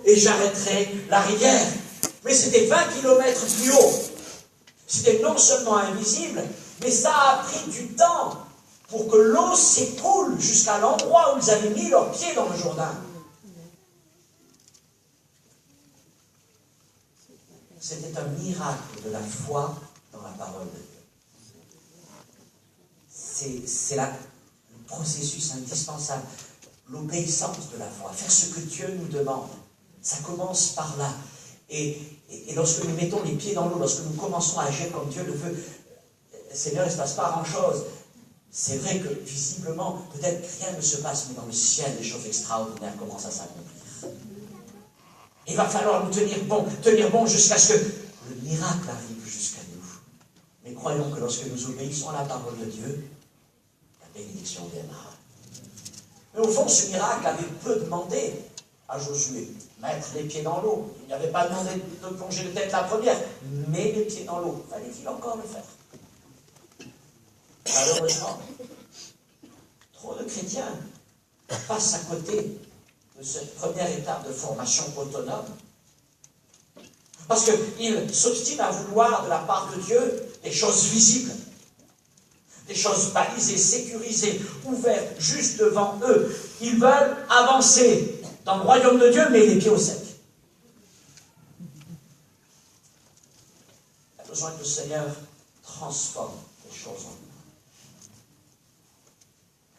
et j'arrêterai la rivière. Mais c'était 20 kilomètres plus haut. C'était non seulement invisible, mais ça a pris du temps pour que l'eau s'écoule jusqu'à l'endroit où ils avaient mis leurs pieds dans le Jourdain. C'était un miracle de la foi dans la parole de Dieu. C'est le processus indispensable, l'obéissance de la foi, faire ce que Dieu nous demande. Ça commence par là. Et lorsque nous mettons les pieds dans l'eau, lorsque nous commençons à agir comme Dieu le veut, Seigneur, il ne se passe pas grand-chose. C'est vrai que visiblement, peut-être rien ne se passe, mais dans le ciel, des choses extraordinaires commencent à s'accomplir. Il va falloir nous tenir bon jusqu'à ce que le miracle arrive jusqu'à nous. Mais croyons que lorsque nous obéissons à la parole de Dieu, la bénédiction viendra. Mais au fond, ce miracle avait peu demandé à Josué. Mettre les pieds dans l'eau. Il n'avait pas demandé de plonger de tête la première. Mets les pieds dans l'eau. Fallait-il encore le faire? Malheureusement, trop de chrétiens passent à côté de cette première étape de formation autonome. Parce qu'ils s'obstinent à vouloir de la part de Dieu des choses visibles, des choses balisées, sécurisées, ouvertes, juste devant eux. Ils veulent avancer dans le royaume de Dieu, mais les pieds au sec. Il y a besoin que le Seigneur transforme les choses en nous.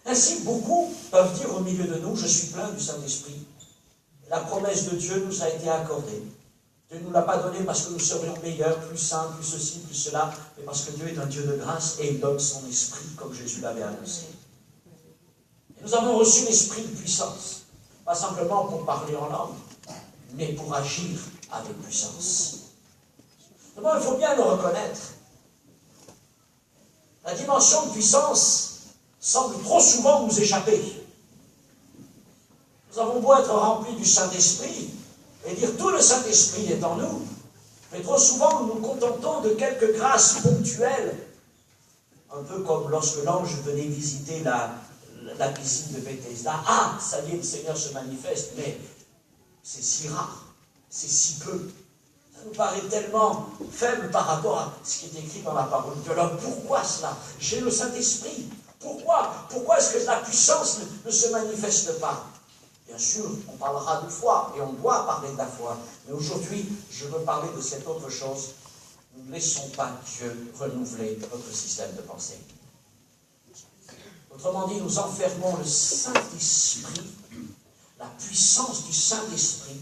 Ainsi, beaucoup peuvent dire au milieu de nous, je suis plein du Saint-Esprit. La promesse de Dieu nous a été accordée. Dieu ne nous l'a pas donnée parce que nous serions meilleurs, plus saints, plus ceci, plus cela, mais parce que Dieu est un Dieu de grâce et il donne son esprit, comme Jésus l'avait annoncé. Et nous avons reçu l'esprit de puissance, pas simplement pour parler en langue, mais pour agir avec puissance. D'abord, il faut bien le reconnaître. La dimension de puissance semble trop souvent nous échapper. Nous avons beau être remplis du Saint-Esprit et dire tout le Saint-Esprit est en nous, mais trop souvent nous nous contentons de quelques grâces ponctuelles, un peu comme lorsque l'ange venait visiter la piscine de Bethesda. Ah, ça y est, le Seigneur se manifeste, mais c'est si rare, c'est si peu. Ça nous paraît tellement faible par rapport à ce qui est écrit dans la parole de Dieu. Alors pourquoi cela? J'ai le Saint-Esprit. Pourquoi est-ce que la puissance ne se manifeste pas? Bien sûr, on parlera de foi, et on doit parler de la foi. Mais aujourd'hui, je veux parler de cette autre chose. Nous ne laissons pas Dieu renouveler notre système de pensée. Autrement dit, nous enfermons le Saint-Esprit, la puissance du Saint-Esprit,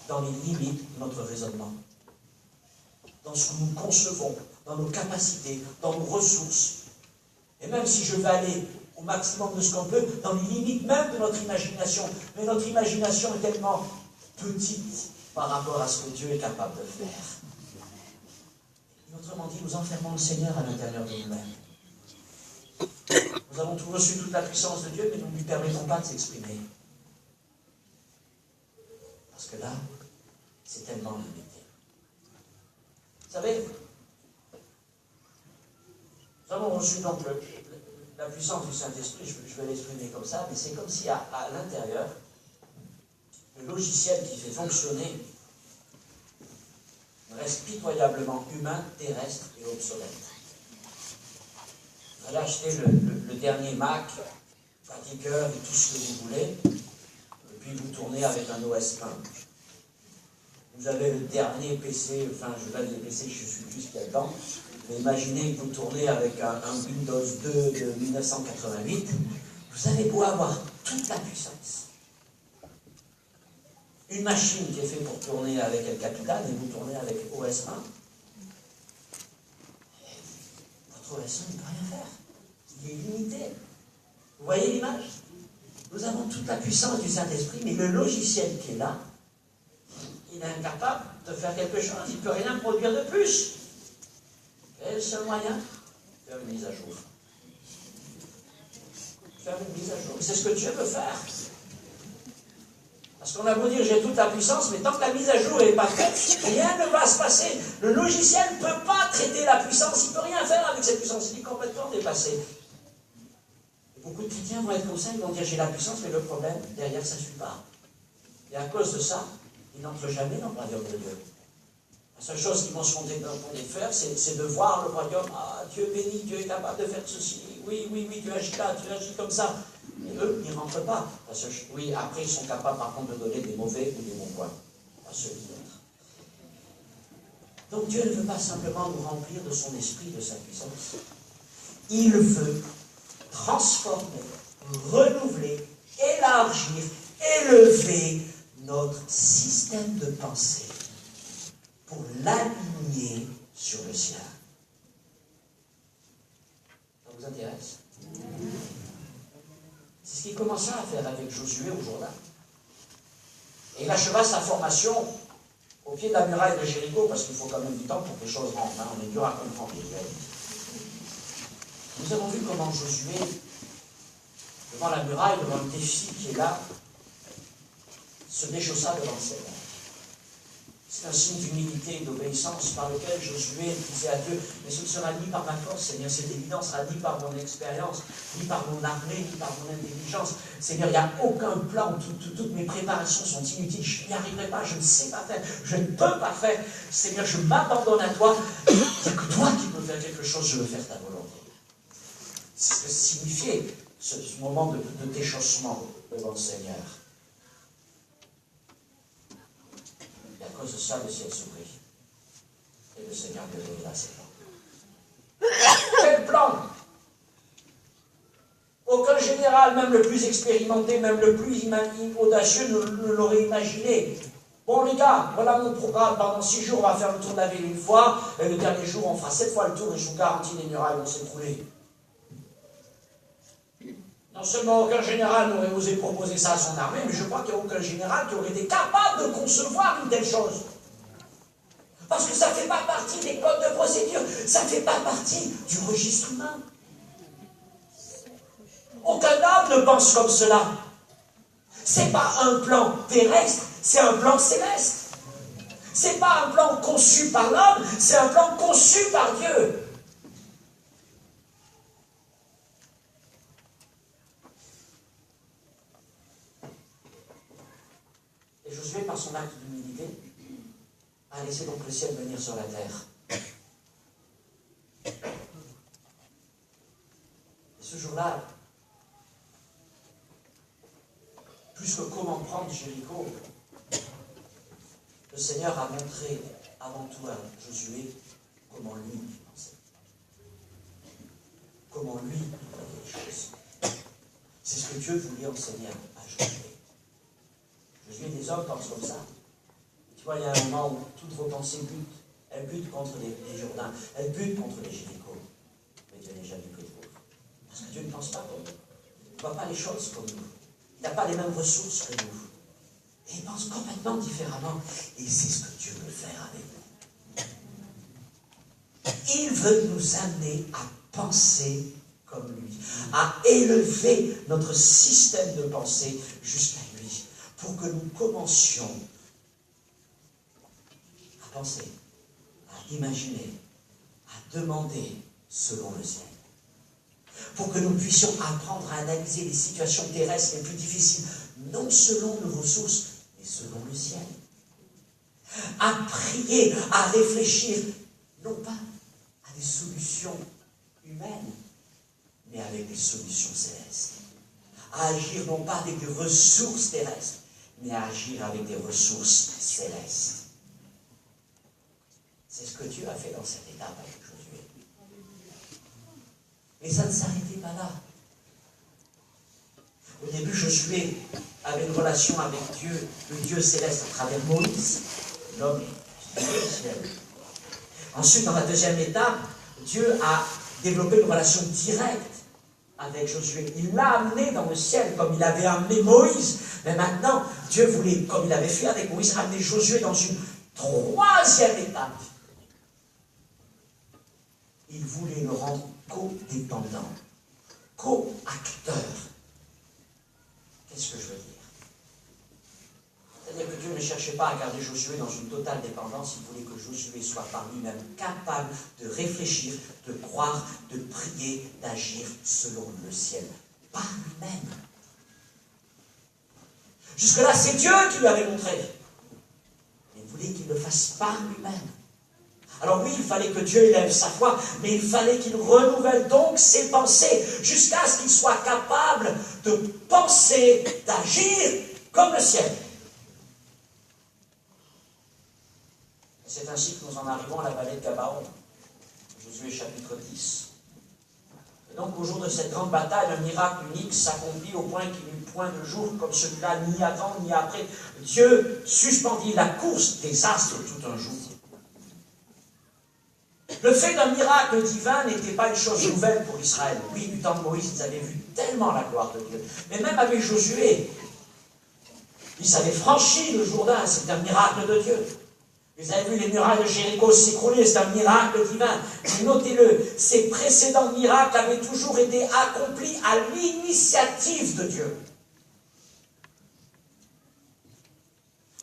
dans les limites de notre raisonnement. Dans ce que nous concevons, dans nos capacités, dans nos ressources. Et même si je vais aller au maximum de ce qu'on peut, dans les limites même de notre imagination. Mais notre imagination est tellement petite par rapport à ce que Dieu est capable de faire. Et autrement dit, nous enfermons le Seigneur à l'intérieur de nous-mêmes. Nous avons tout reçu toute la puissance de Dieu, mais nous ne lui permettons pas de s'exprimer. Parce que là, c'est tellement limité. Vous savez, nous avons reçu donc la puissance du Saint-Esprit, je vais l'exprimer comme ça, mais c'est comme si à l'intérieur, le logiciel qui fait fonctionner reste pitoyablement humain, terrestre et obsolète. Vous allez acheter le dernier Mac, pratiqueur et tout ce que vous voulez, et puis vous tournez avec un OS 1. Vous avez le dernier PC, enfin je vais dire PC, je suis plus qu'il y a dedans, mais imaginez que vous tournez avec un Windows 2 de 1988, vous avez beau avoir toute la puissance. Une machine qui est faite pour tourner avec El Capitan et vous tournez avec OS 1. Votre OS 1 ne peut rien faire. Il est limité. Vous voyez l'image? Nous avons toute la puissance du Saint-Esprit, mais le logiciel qui est là, il est incapable de faire quelque chose. Il ne peut rien produire de plus. Quel est le seul moyen? Faire une mise à jour. Faire une mise à jour. C'est ce que Dieu veut faire. Parce qu'on a beau dire j'ai toute la puissance, mais tant que la mise à jour n'est pas faite, rien ne va se passer. Le logiciel ne peut pas traiter la puissance, il ne peut rien faire avec cette puissance, il est complètement dépassé. Et beaucoup de chrétiens vont être comme ça, ils vont dire j'ai la puissance, mais le problème, derrière, ça ne suit pas. Et à cause de ça, ils n'entrent jamais dans le royaume de Dieu. La seule chose qu'ils vont se contenter de faire, c'est de voir le royaume. Ah, Dieu béni, Dieu est capable de faire ceci. Oui, oui, oui, Dieu agit là, Dieu agit comme ça. Et eux, ils ne rentrent pas. Parce que, oui, après, ils sont capables, par contre, de donner des mauvais ou des bons points à ceux qui d'autres. Donc Dieu ne veut pas simplement nous remplir de son esprit, de sa puissance. Il veut transformer, renouveler, élargir, élever notre système de pensée pour l'aligner sur le sien. Ça vous intéresse? C'est ce qu'il commença à faire avec Josué au Jourdain. Et il acheva sa formation au pied de la muraille de Jéricho, parce qu'il faut quand même du temps pour que les choses rentrent. Hein. On est dur à comprendre. Nous avons vu comment Josué, devant la muraille, devant le défi qui est là, se déchaussa devant le Seigneur. C'est un signe d'humilité et d'obéissance par lequel Josué disait à Dieu, mais ce ne sera ni par ma force, Seigneur, cette évidence sera ni par mon expérience, ni par mon armée, ni par mon intelligence. Seigneur, il n'y a aucun plan, toutes mes préparations sont inutiles, je n'y arriverai pas, je ne sais pas faire, je ne peux pas faire. Seigneur, je m'abandonne à toi, il n'y a que toi qui peux faire quelque chose, je veux faire ta volonté. C'est ce que signifiait ce moment de déchaussement devant le Seigneur. Et à cause de ça, le ciel s'ouvrit. Et le Seigneur lui révéla ses plans. Quel plan? Aucun général, même le plus expérimenté, même le plus audacieux, ne l'aurait imaginé. Bon les gars, voilà mon programme. Pendant 6 jours, on va faire le tour de la ville une fois. Et le dernier jour, on fera 7 fois le tour. Et je vous garantis, les murailles vont s'écrouler. Non seulement aucun général n'aurait osé proposer ça à son armée, mais je crois qu'il n'y a aucun général qui aurait été capable de concevoir une telle chose. Parce que ça ne fait pas partie des codes de procédure, ça ne fait pas partie du registre humain. Aucun homme ne pense comme cela. Ce n'est pas un plan terrestre, c'est un plan céleste. Ce n'est pas un plan conçu par l'homme, c'est un plan conçu par Dieu. Et Josué, par son acte d'humilité, a laissé donc le ciel venir sur la terre. Et ce jour-là, plus que comment prendre Jéricho, le Seigneur a montré avant tout à Josué comment lui pensait. Comment lui voyait les choses. C'est ce que Dieu voulait enseigner à Josué. Josué, des hommes pensent comme ça. Tu vois, il y a un moment où toutes vos pensées butent. Elles butent contre les Jourdains. Elles butent contre les Jéricho. Mais Dieu n'est jamais que de vous. Parce que Dieu ne pense pas comme nous. Il ne voit pas les choses comme nous. Il n'a pas les mêmes ressources que nous. Et il pense complètement différemment. Et c'est ce que Dieu veut faire avec nous. Il veut nous amener à penser comme lui, à élever notre système de pensée jusqu'à lui, pour que nous commencions à penser, à imaginer, à demander selon le ciel. Pour que nous puissions apprendre à analyser les situations terrestres les plus difficiles, non selon nos ressources, mais selon le ciel. À prier, à réfléchir, non pas à des solutions humaines, mais avec des solutions célestes. À agir non pas avec des ressources terrestres, mais à agir avec des ressources célestes. C'est ce que Dieu a fait dans cette étape avec Josué. Mais ça ne s'arrêtait pas là. Au début, Josué avait une relation avec Dieu, le Dieu céleste, à travers Moïse, l'homme du ciel. Ensuite, dans la deuxième étape, Dieu a développé une relation directe avec Josué. Il l'a amené dans le ciel comme il avait amené Moïse. Mais maintenant, Dieu voulait, comme il avait fait avec Moïse, amener Josué dans une troisième étape. Il voulait le rendre co-dépendant, co-acteur. Qu'est-ce que je veux dire? C'est-à-dire que Dieu ne cherchait pas à garder Josué dans une totale dépendance, il voulait que Josué soit par lui-même capable de réfléchir, de croire, de prier, d'agir selon le ciel, par lui-même. Jusque-là, c'est Dieu qui lui avait montré. Mais il voulait qu'il le fasse par lui-même. Alors oui, il fallait que Dieu élève sa foi, mais il fallait qu'il renouvelle donc ses pensées, jusqu'à ce qu'il soit capable de penser, d'agir comme le ciel. C'est ainsi que nous en arrivons à la vallée de Gabaon, Josué chapitre 10. Et donc au jour de cette grande bataille, un miracle unique s'accomplit au point qu'il n'y eut point de jour comme celui-là, ni avant ni après. Dieu suspendit la course des astres tout un jour. Le fait d'un miracle divin n'était pas une chose nouvelle pour Israël. Oui, du temps de Moïse, ils avaient vu tellement la gloire de Dieu. Mais même avec Josué, ils avaient franchi le Jourdain, c'est un miracle de Dieu. Vous avez vu les murailles de Jéricho s'écrouler, c'est un miracle divin. Mais notez-le, ces précédents miracles avaient toujours été accomplis à l'initiative de Dieu.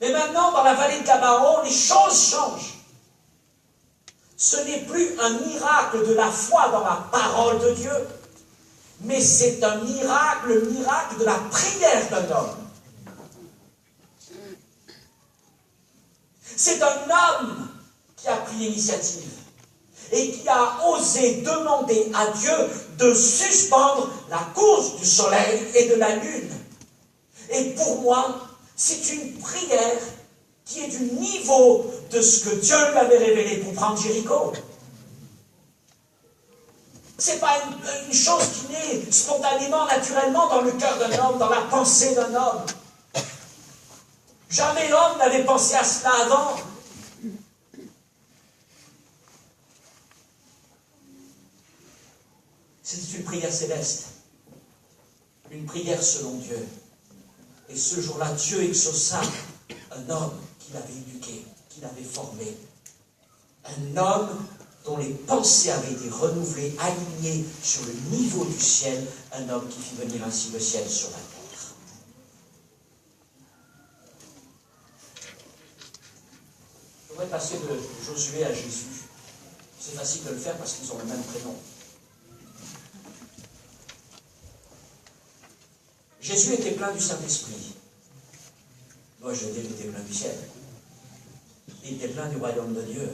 Mais maintenant, dans la vallée de Gabaon, les choses changent. Ce n'est plus un miracle de la foi dans la parole de Dieu, mais c'est un miracle, le miracle de la prière d'un homme. C'est un homme qui a pris l'initiative et qui a osé demander à Dieu de suspendre la course du soleil et de la lune. Et pour moi, c'est une prière qui est du niveau de ce que Dieu lui avait révélé pour prendre Jéricho. Ce n'est pas une chose qui naît spontanément, naturellement dans le cœur d'un homme, dans la pensée d'un homme. Jamais l'homme n'avait pensé à cela avant. C'est une prière céleste, une prière selon Dieu. Et ce jour-là, Dieu exauça un homme qu'il avait éduqué, qu'il avait formé. Un homme dont les pensées avaient été renouvelées, alignées sur le niveau du ciel. Un homme qui fit venir ainsi le ciel sur la terre. Je voudrais passer de Josué à Jésus. C'est facile de le faire parce qu'ils ont le même prénom. Jésus était plein du Saint-Esprit. Moi, je dis qu'il était plein du ciel. Il était plein du royaume de Dieu.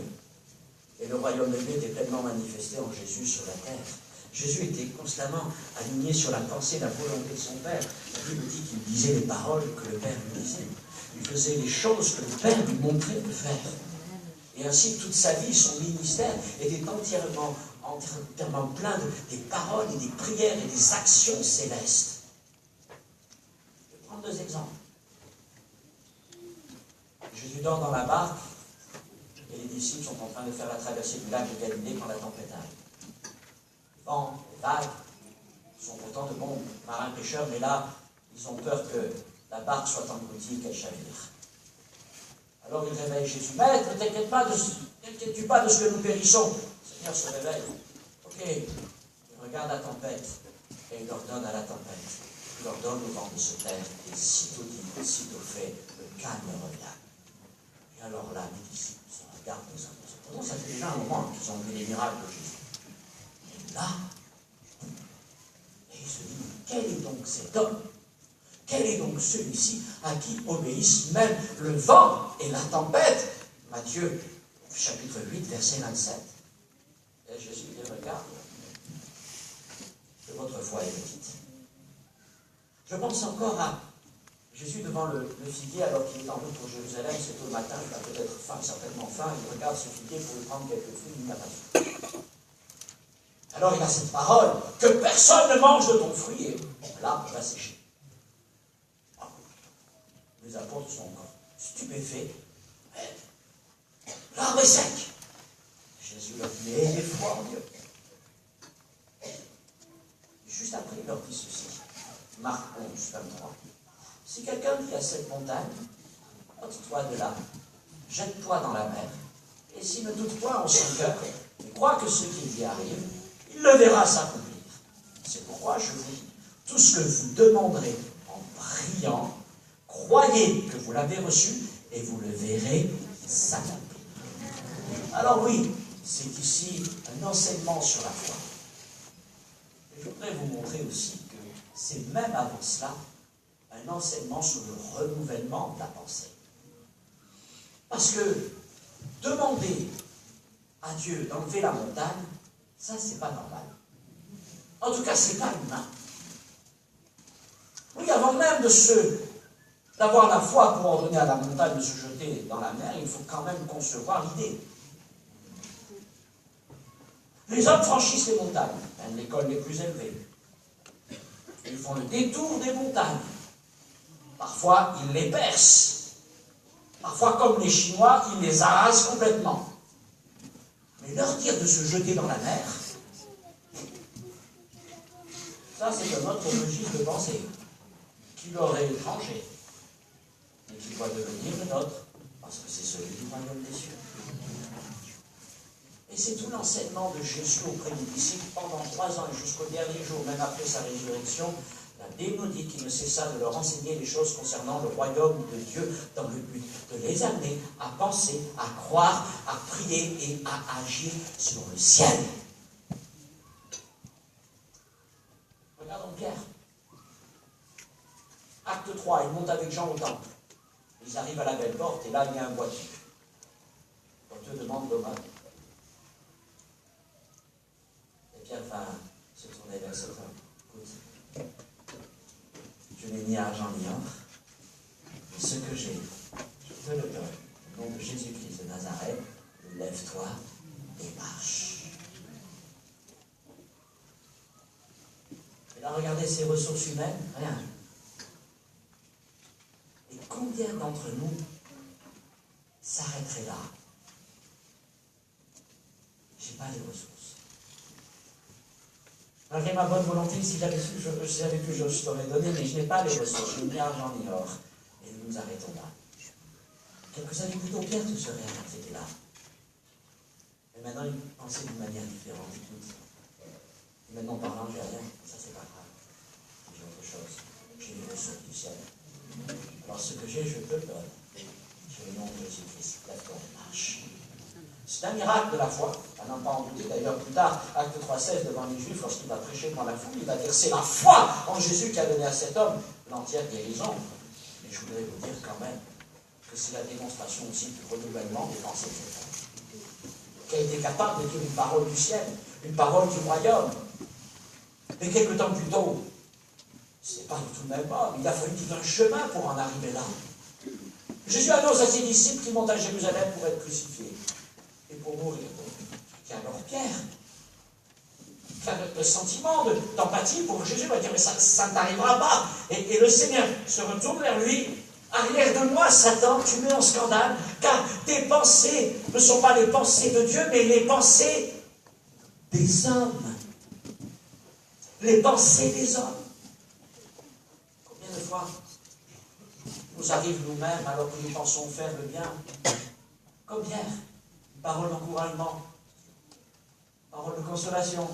Et le royaume de Dieu était pleinement manifesté en Jésus sur la terre. Jésus était constamment aligné sur la pensée, la volonté de son Père. La Bible dit qu'il disait les paroles que le Père lui disait. Il faisait les choses que le Père lui montrait de faire. Et ainsi, toute sa vie, son ministère était entièrement plein des paroles et des prières et des actions célestes. Je vais prendre deux exemples. Jésus dort dans la barque et les disciples sont en train de faire la traversée du lac de Galilée quand la tempête arrive. Les vents, les vagues sont pourtant de bons marins pêcheurs, mais là, ils ont peur que la barque soit engloutie, qu'elle chavire. Alors ils réveillent Jésus. Maître, ne t'inquiètes-tu pas de ce que nous périssons? Le Seigneur se réveille. Ok, il regarde la tempête et il ordonne à la tempête. Il ordonne au vent de se taire et sitôt dit, sitôt fait, le calme revient. Et alors là, les disciples se regardent les uns les autres. Pourtant, ça fait déjà un moment qu'ils ont vu les miracles de Jésus. Et là, et ils se disent, quel est donc cet homme? Quel est donc celui-ci à qui obéissent même le vent et la tempête? Matthieu, chapitre 8, verset 27. Et Jésus les regarde. Que votre foi est petite. Je pense encore à Jésus devant le figuier alors qu'il est en route pour Jérusalem. C'est tôt le matin, il a peut-être faim, certainement faim. Il regarde ce figuier pour lui prendre quelques fruits, il n'a pas de fruits. Alors il a cette parole, que personne ne mange de ton fruit, et l'arbre va sécher. Les apôtres sont encore stupéfaits. L'arbre est sec. Jésus leur dit, mais ayez foi en Dieu. Juste après, il leur dit ceci. Marc 11, 23. Si quelqu'un dit à cette montagne, ôte-toi de là, jette-toi dans la mer, et s'il ne doute point en son cœur, mais croit que ce qui y arrive, il le verra s'accomplir. C'est pourquoi je vous dis, tout ce que vous demanderez en priant, croyez que vous l'avez reçu et vous le verrez s'accomplir. Alors oui, c'est ici un enseignement sur la foi. Et je voudrais vous montrer aussi que c'est même avant cela un enseignement sur le renouvellement de la pensée. Parce que demander à Dieu d'enlever la montagne, ça, c'est pas normal. En tout cas, c'est pas humain. Oui, avant même d'avoir la foi pour ordonner à la montagne de se jeter dans la mer, il faut quand même concevoir l'idée. Les hommes franchissent les montagnes, même l'école les plus élevées. Ils font le détour des montagnes. Parfois, ils les percent. Parfois, comme les Chinois, ils les arasent complètement. Mais leur dire de se jeter dans la mer, ça c'est un autre registre de pensée qui leur est étranger, mais qui doit devenir le nôtre, parce que c'est celui du royaume des cieux. Et c'est tout l'enseignement de Jésus auprès des disciples pendant 3 ans et jusqu'au dernier jour, même après sa résurrection. La Bible nous dit qu'il ne cessa de leur enseigner les choses concernant le royaume de Dieu dans le but de les amener à penser, à croire, à prier et à agir sur le ciel. Regardons Pierre. Acte 3, il monte avec Jean au temple. Ils arrivent à la belle porte et là il y a un boîtier. Quand Dieu demande l'homme. Et Pierre va se tourner vers cet homme. Écoute, je n'ai ni argent ni or, mais ce que j'ai, je te le donne. Au nom de Jésus-Christ de Nazareth, lève-toi et marche. Et là, regardez ces ressources humaines, rien. Et combien d'entre nous s'arrêteraient là? Je n'ai pas les ressources. Malgré ma bonne volonté, si j'avais su, je t'aurais donné, mais je n'ai pas les ressources, je n'ai ni argent ni or. Et nous nous arrêtons là. Quelques années plus tôt, Pierre te serait arrêté là. Mais maintenant, il pensait d'une manière différente. Et maintenant, parlant, j'ai rien. Ça, c'est pas grave. J'ai autre chose. J'ai les ressources du ciel. Alors, ce que j'ai, je te le donne. J'ai le nom de Jésus-Christ. Lève-toi et marche. C'est un miracle de la foi, à n'en pas en douter. D'ailleurs, plus tard, acte 3,16, devant les Juifs, lorsqu'il va prêcher devant la foule, il va dire c'est la foi en Jésus qui a donné à cet homme l'entière guérison. Mais je voudrais vous dire quand même que c'est la démonstration aussi du renouvellement des pensées de cet homme, qui a été capable de dire une parole du ciel, une parole du royaume. Mais quelques temps plus tôt, ce n'est pas du tout le même homme. Il a fallu tout un chemin pour en arriver là. Jésus annonce à ses disciples qu'ils montent à Jérusalem pour être crucifiés et pour mourir. Et alors Pierre, qui a le sentiment d'empathie pour Jésus, va dire mais ça ne t'arrivera pas. Et le Seigneur se retourne vers lui. Arrière de moi, Satan, tu mets en scandale, car tes pensées ne sont pas les pensées de Dieu, mais les pensées des hommes. Les pensées des hommes. Combien de fois nous arrive nous-mêmes, alors que nous pensons faire le bien, comme Pierre, une parole d'encouragement, une parole de consolation,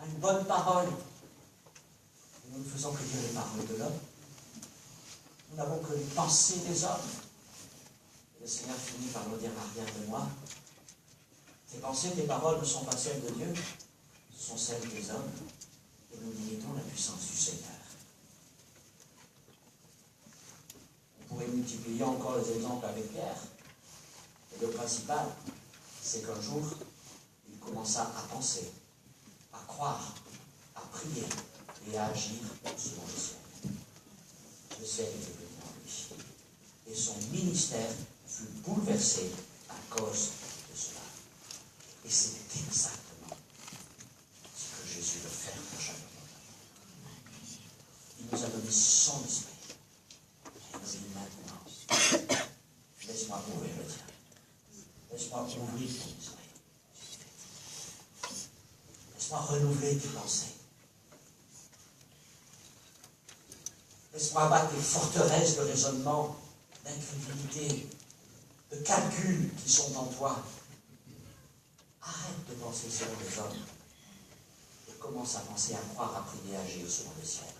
une bonne parole. Et nous ne faisons que dire les paroles de l'homme. Nous n'avons que les pensées des hommes. Et le Seigneur finit par nous dire, arrière de moi, tes pensées, tes paroles ne sont pas celles de Dieu, ce sont celles des hommes. Et nous limitons la puissance du Seigneur. On pourrait multiplier encore les exemples avec Pierre. Et le principal, c'est qu'un jour, il commença à penser, à croire, à prier et à agir selon le ciel. Le ciel était venu en lui. Et son ministère fut bouleversé à cause de cela. Et c'est exactement ce que Jésus veut faire pour chacun d'entre nous. Il nous a donné son esprit. Maintenant, laisse-moi ouvrir le tien. Laisse-moi ouvrir ton esprit. Laisse-moi renouveler tes pensées. Laisse-moi abattre les forteresses de raisonnement, d'incrédulité, de calculs qui sont en toi. Arrête de penser selon les hommes et commence à penser, à croire, à prier, à agir selon le ciel.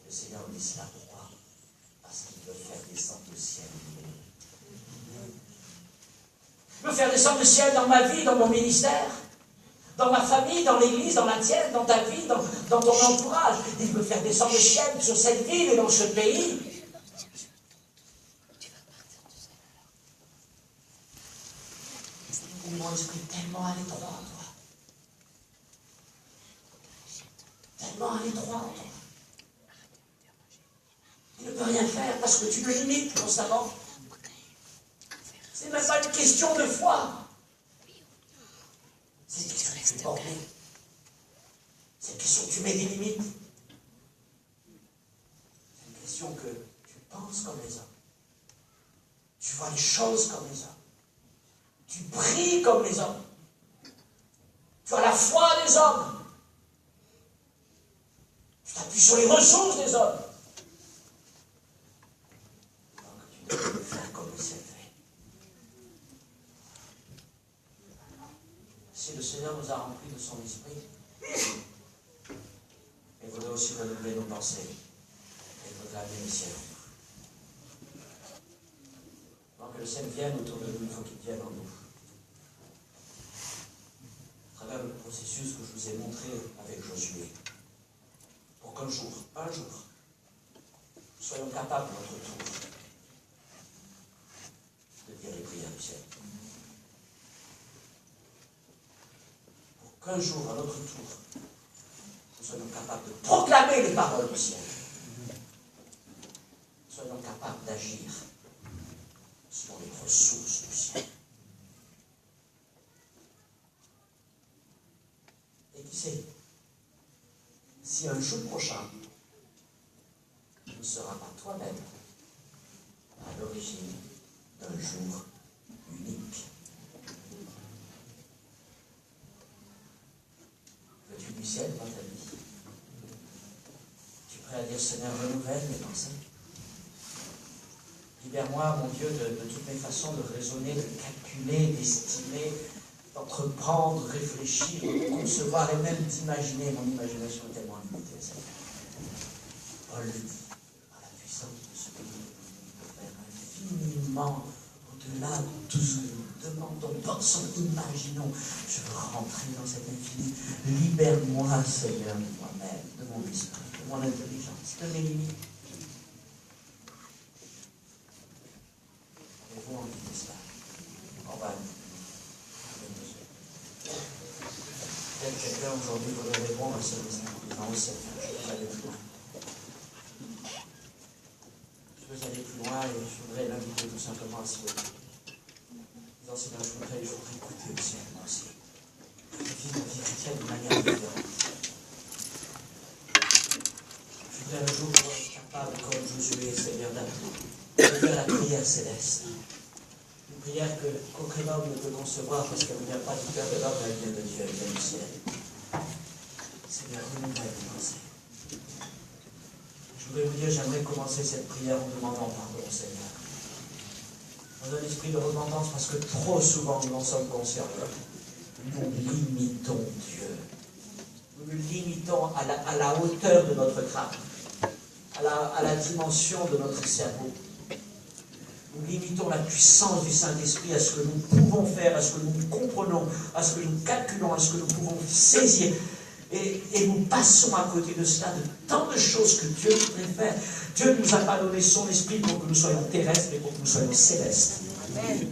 Et le Seigneur me dit cela pourquoi? Parce qu'il veut faire descendre le ciel. Il veut faire descendre le ciel dans ma vie, dans mon ministère, Dans ma famille, dans l'église, dans la tienne, dans ta vie, dans ton entourage. Il veut faire descendre le ciel sur cette ville et dans ce pays. Mon esprit tellement à l'étroit en toi. Tellement à l'étroit en toi. Il ne peut rien faire parce que tu le limites constamment. C'est même pas une question de foi. C'est une question que tu es borné. C'est une question que tu mets des limites. C'est une question que tu penses comme les hommes. Tu vois les choses comme les hommes. Tu pries comme les hommes. Tu as la foi des hommes. Tu t'appuies sur les ressources des hommes. Donc tu dois faire comme le ciel fait. Si le Seigneur nous a remplis de son esprit, il voudrait aussi renouveler nos pensées et proclamer le ciel. Avant que le ciel vienne autour de nous, il faut qu'il vienne en nous. À travers le processus que je vous ai montré avec Josué, pour qu'un jour, nous soyons capables à notre tour de dire les prières du ciel. Pour qu'un jour, à notre tour, nous soyons capables de proclamer les paroles du ciel. Nous soyons capables d'agir selon les ressources du ciel. Et qui sait, si un jour prochain, tu ne seras pas toi-même à l'origine d'un jour unique. Veux-tu du ciel dans ta vie? Tu es prêt à dire, Seigneur, renouvelle mes pensées? Libère-moi, mon Dieu, de toutes mes façons de raisonner, de calculer, d'estimer, d'entreprendre, réfléchir, de concevoir et même d'imaginer. Mon imagination est tellement limitée, Seigneur. Paul le dit, par la puissance de ce que nous pouvons faire infiniment au-delà de tout ce que nous demandons, pensons, imaginons. Je veux rentrer dans cet infini. Libère-moi, Seigneur, de moi-même, de mon esprit, de mon intelligence, de mes limites. Avez-vous envie de cela? On va. Peut-être quelqu'un aujourd'hui voudrait répondre à ce message en disant, Seigneur, je veux aller plus loin. Je veux aller plus loin et je voudrais l'inviter tout simplement à se lever. Disant, Seigneur, je voudrais écouter le ciel, moi aussi. Je veux vivre ma vie chrétienne de manière différente. Je voudrais un jour être capable, comme Josué, Seigneur, de faire la prière céleste. Une prière qu'aucun homme ne peut concevoir parce qu'elle ne vient pas du cœur de l'homme, elle vient de Dieu, elle vient du ciel. Seigneur, renouvelle mes pensées. Je voudrais vous dire, j'aimerais commencer cette prière en demandant pardon, Seigneur. Dans un esprit de repentance, parce que trop souvent nous en sommes conscients. Nous limitons Dieu. Nous le limitons à la hauteur de notre crâne, à la dimension de notre cerveau. Nous limitons la puissance du Saint-Esprit à ce que nous pouvons faire, à ce que nous comprenons, à ce que nous calculons, à ce que nous pouvons saisir. Et nous passons à côté de cela, de tant de choses que Dieu voudrait faire. Dieu ne nous a pas donné son esprit pour que nous soyons terrestres, mais pour que nous soyons célestes. Amen.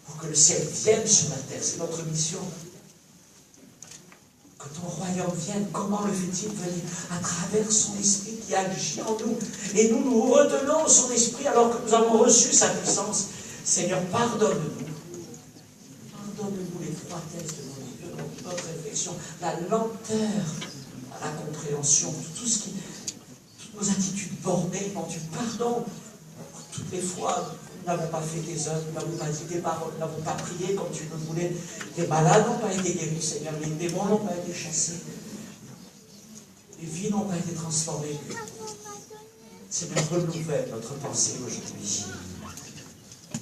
Pour que le ciel vienne sur la terre, c'est notre mission. Que ton royaume vienne, comment le fait-il venir? À travers son esprit qui agit en nous. Et nous retenons son esprit alors que nous avons reçu sa puissance. Seigneur, pardonne-nous. Pardonne-nous les froidesses de notre réflexion, la lenteur à la compréhension, toutes nos attitudes bornées, mon Dieu, pardon pour toutes les fois nous n'avons pas fait des œuvres, nous n'avons pas dit des paroles, nous n'avons pas prié comme tu le voulais, les malades n'ont pas été guéris, Seigneur, les démons n'ont pas été chassés, les vies n'ont pas été transformées. Seigneur, renouvelle notre pensée aujourd'hui.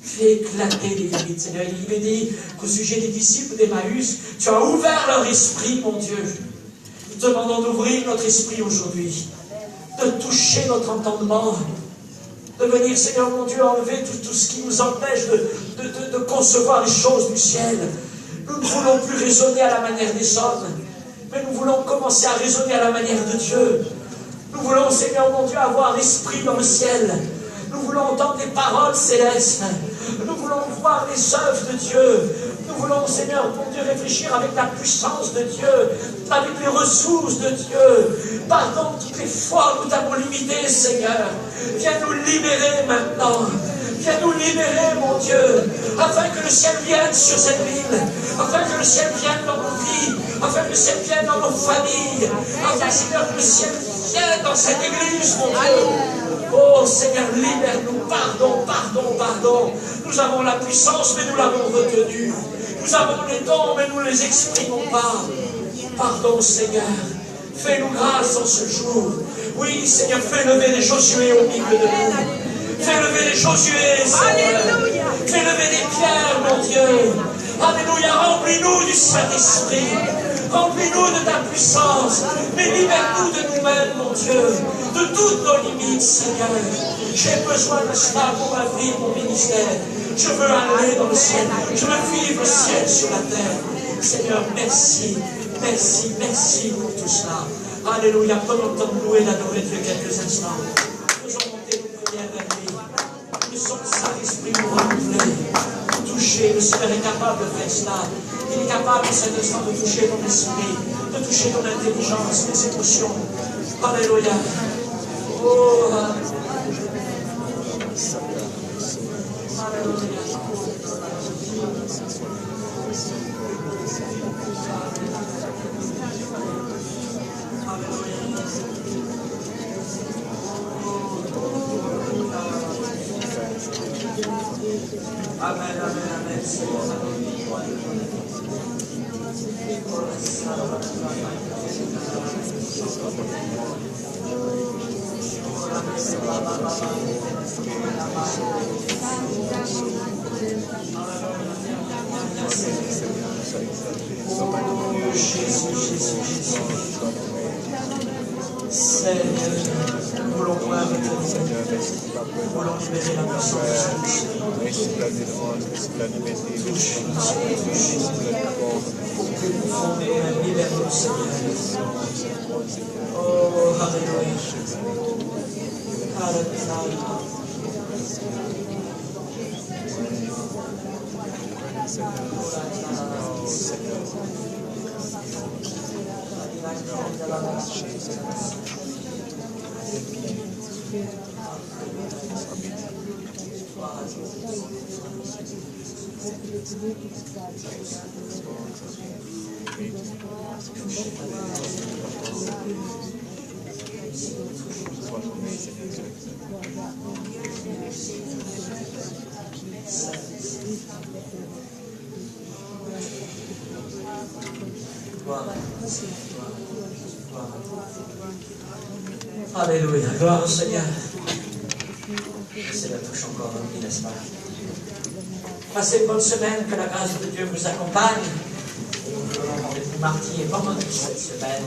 Fais éclater les limites, Seigneur. Il est dit qu'au sujet des disciples d'Emmaüs, tu as ouvert leur esprit, mon Dieu. Nous te demandons d'ouvrir notre esprit aujourd'hui, de toucher notre entendement, de venir, Seigneur mon Dieu, enlever tout ce qui nous empêche de concevoir les choses du ciel. Nous ne voulons plus raisonner à la manière des hommes, mais nous voulons commencer à raisonner à la manière de Dieu. Nous voulons, Seigneur mon Dieu, avoir l'esprit dans le ciel. Nous voulons entendre des paroles célestes. Nous voulons voir les œuvres de Dieu. Nous voulons, Seigneur mon Dieu, réfléchir avec la puissance de Dieu, avec les ressources de Dieu. Pardon toutes les fois où nous t'avons limité, Seigneur. Viens nous libérer maintenant. Viens nous libérer, mon Dieu, afin que le ciel vienne sur cette ville, afin que le ciel vienne dans nos vies, afin que le ciel vienne dans nos familles, afin, Seigneur, que le ciel vienne dans cette église, mon Dieu. Oh, Seigneur, libère-nous. Pardon, pardon, pardon. Nous avons la puissance, mais nous l'avons retenue. Nous avons les dons, mais nous ne les exprimons pas. Pardon, Seigneur. Fais-nous grâce en ce jour. Oui, Seigneur, fais lever les Josué au milieu de nous. Fais lever les Josué, Seigneur. Alléluia. Fais lever les pierres, mon Dieu. Alléluia. Remplis-nous du Saint-Esprit. Remplis-nous de ta puissance. Mais libère-nous de nous-mêmes, mon Dieu. De toutes nos limites, Seigneur. J'ai besoin de cela pour ma vie, mon ministère. Je veux aller dans le ciel. Je veux vivre le ciel sur la terre. Seigneur, merci. Merci, merci pour tout cela. Alléluia. Prenons le temps de louer et d'adorer Dieu quelques instants. Faisons monter nos prières vers lui. Laissons le Saint-Esprit nous renouveler, nous toucher. Le Seigneur est capable de faire cela. Il est capable en cet instant de toucher ton esprit, de toucher ton intelligence, tes émotions. Alléluia. Oh, alléluia. Amen, amen, amen. Seigneur, nous voulons voir avec nous. Nous voulons libérer la puissance de Saint-Esprit. Touche, pour que nous fonds nous-mêmes, libère-nous, Seigneur. Oh, alléluia. Alléluia. Alléluia, gloire au Seigneur. C'est la touche encore, n'est-ce pas? Passez une bonne semaine, que la grâce de Dieu vous accompagne. Et nous voulons rendez-vous mardi et vendredi cette semaine.